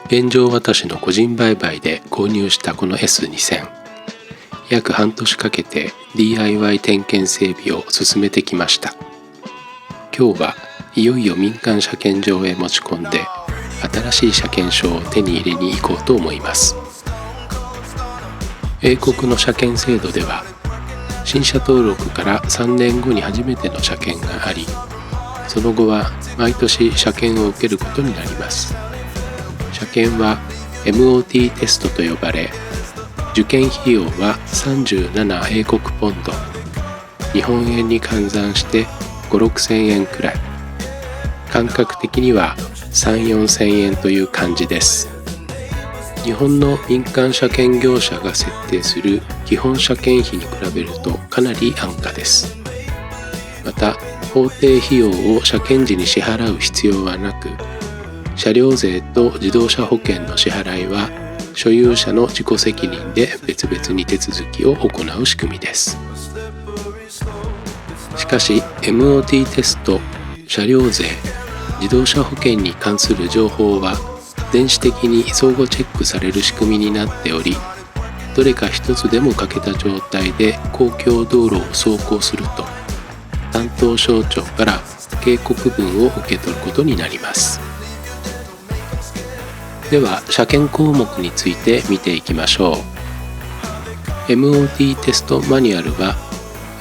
現状私の個人売買で購入したこの S2000、約半年かけて DIY 点検整備を進めてきました。今日はいよいよ民間車検場へ持ち込んで新しい車検証を手に入れに行こうと思います。英国の車検制度では新車登録から3年後に初めての車検があり、その後は毎年車検を受けることになります。車検は MOT テストと呼ばれ、受験費用は37英国ポンド、日本円に換算して5、6千円くらい、感覚的には3、4千円という感じです。日本の民間車検業者が設定する基本車検費に比べるとかなり安価です。また、法定費用を車検時に支払う必要はなく、車両税と自動車保険の支払いは所有者の自己責任で別々に手続きを行う仕組みです。しかし MOT テスト、車両税、自動車保険に関する情報は電子的に相互チェックされる仕組みになっており、どれか一つでも欠けた状態で公共道路を走行すると担当省庁から警告文を受け取ることになります。では車検項目について見ていきましょう。 MOT テストマニュアルは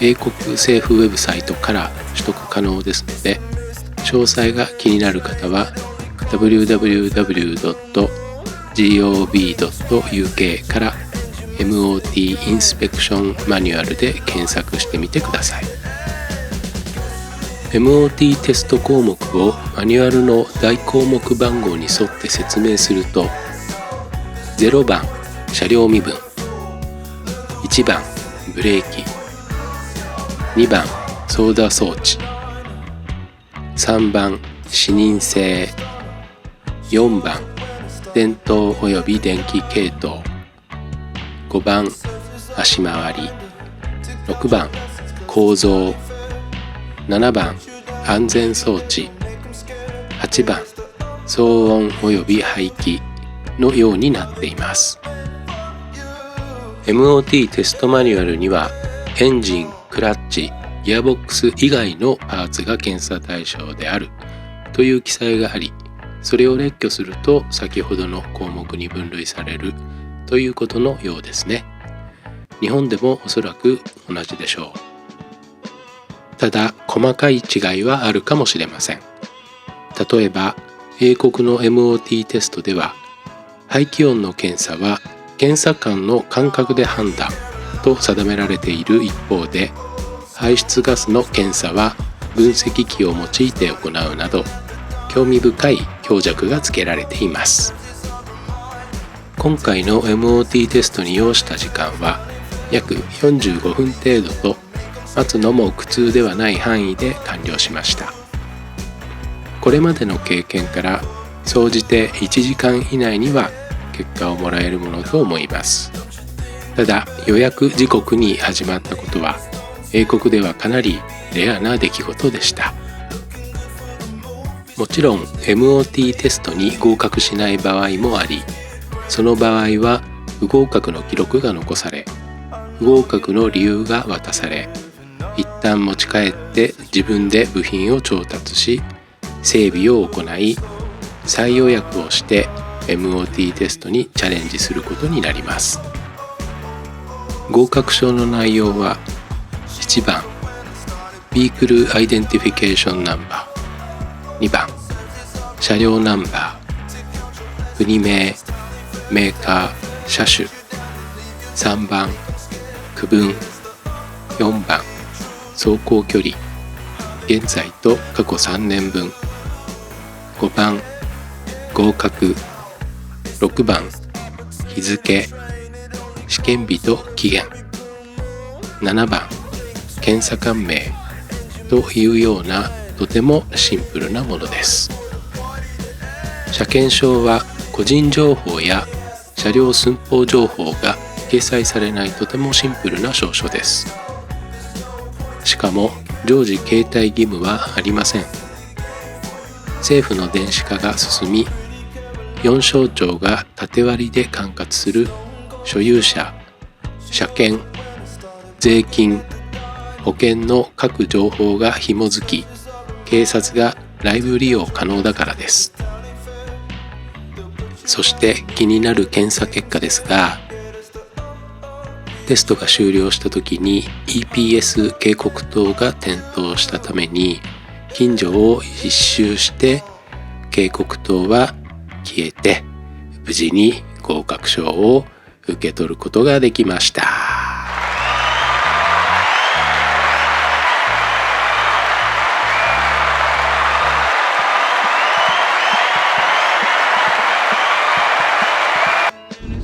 英国政府ウェブサイトから取得可能ですので、詳細が気になる方は www.gov.uk から MOT インスペクションマニュアルで検索してみてください。MOT テスト項目をマニュアルの大項目番号に沿って説明すると、0番車両身分、1番ブレーキ、2番操舵装置、3番視認性、4番電灯及び電気系統、5番足回り、6番構造、7番安全装置、8番騒音及び排気のようになっています。 MOT テストマニュアルにはエンジン、クラッチ、ギアボックス以外のパーツが検査対象であるという記載があり、それを列挙すると先ほどの項目に分類されるということのようですね。日本でもおそらく同じでしょう。ただ細かい違いはあるかもしれません。例えば英国の MOT テストでは排気音の検査は検査官の感覚で判断と定められている一方で、排出ガスの検査は分析機を用いて行うなど興味深い強弱がつけられています。今回の MOT テストに要した時間は約45分程度と、待つのも苦痛ではない範囲で完了しました。これまでの経験から総じて1時間以内には結果をもらえるものと思います。ただ予約時刻に始まったことは英国ではかなりレアな出来事でした。もちろん MOT テストに合格しない場合もあり、その場合は不合格の記録が残され、不合格の理由が渡され、一旦持ち帰って自分で部品を調達し、整備を行い、再予約をして MOT テストにチャレンジすることになります。合格証の内容は1番ビークルアイデンティフィケーションナンバー、2番車両ナンバー、国名、メーカー、車種、3番区分、4番走行距離、現在と過去3年分、5番合格、6番日付、試験日と期限、7番検査官名というようなとてもシンプルなものです。車検証は個人情報や車両寸法情報が掲載されないとてもシンプルな証書です。しかも常時携帯義務はありません。政府の電子化が進み、4省庁が縦割りで管轄する所有者、車検、税金、保険の各情報が紐づき、警察が内部利用可能だからです。そして気になる検査結果ですが、テストが終了した時に EPS 警告灯が点灯したために、近所を一周して警告灯は消えて、無事に合格証を受け取ることができました。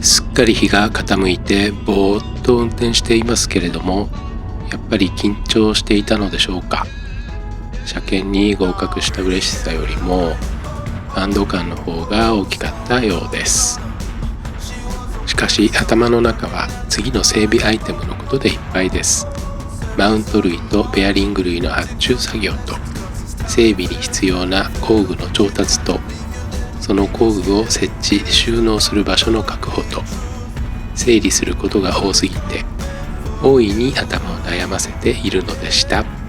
すっかり日が傾いてぼーっと運転していますけれども、やっぱり緊張していたのでしょうか。車検に合格した嬉しさよりも安堵感の方が大きかったようです。しかし頭の中は次の整備アイテムのことでいっぱいです。マウント類とベアリング類の発注作業と、整備に必要な工具の調達と、その工具を設置収納する場所の確保と、整理することが多すぎて大いに頭を悩ませているのでした。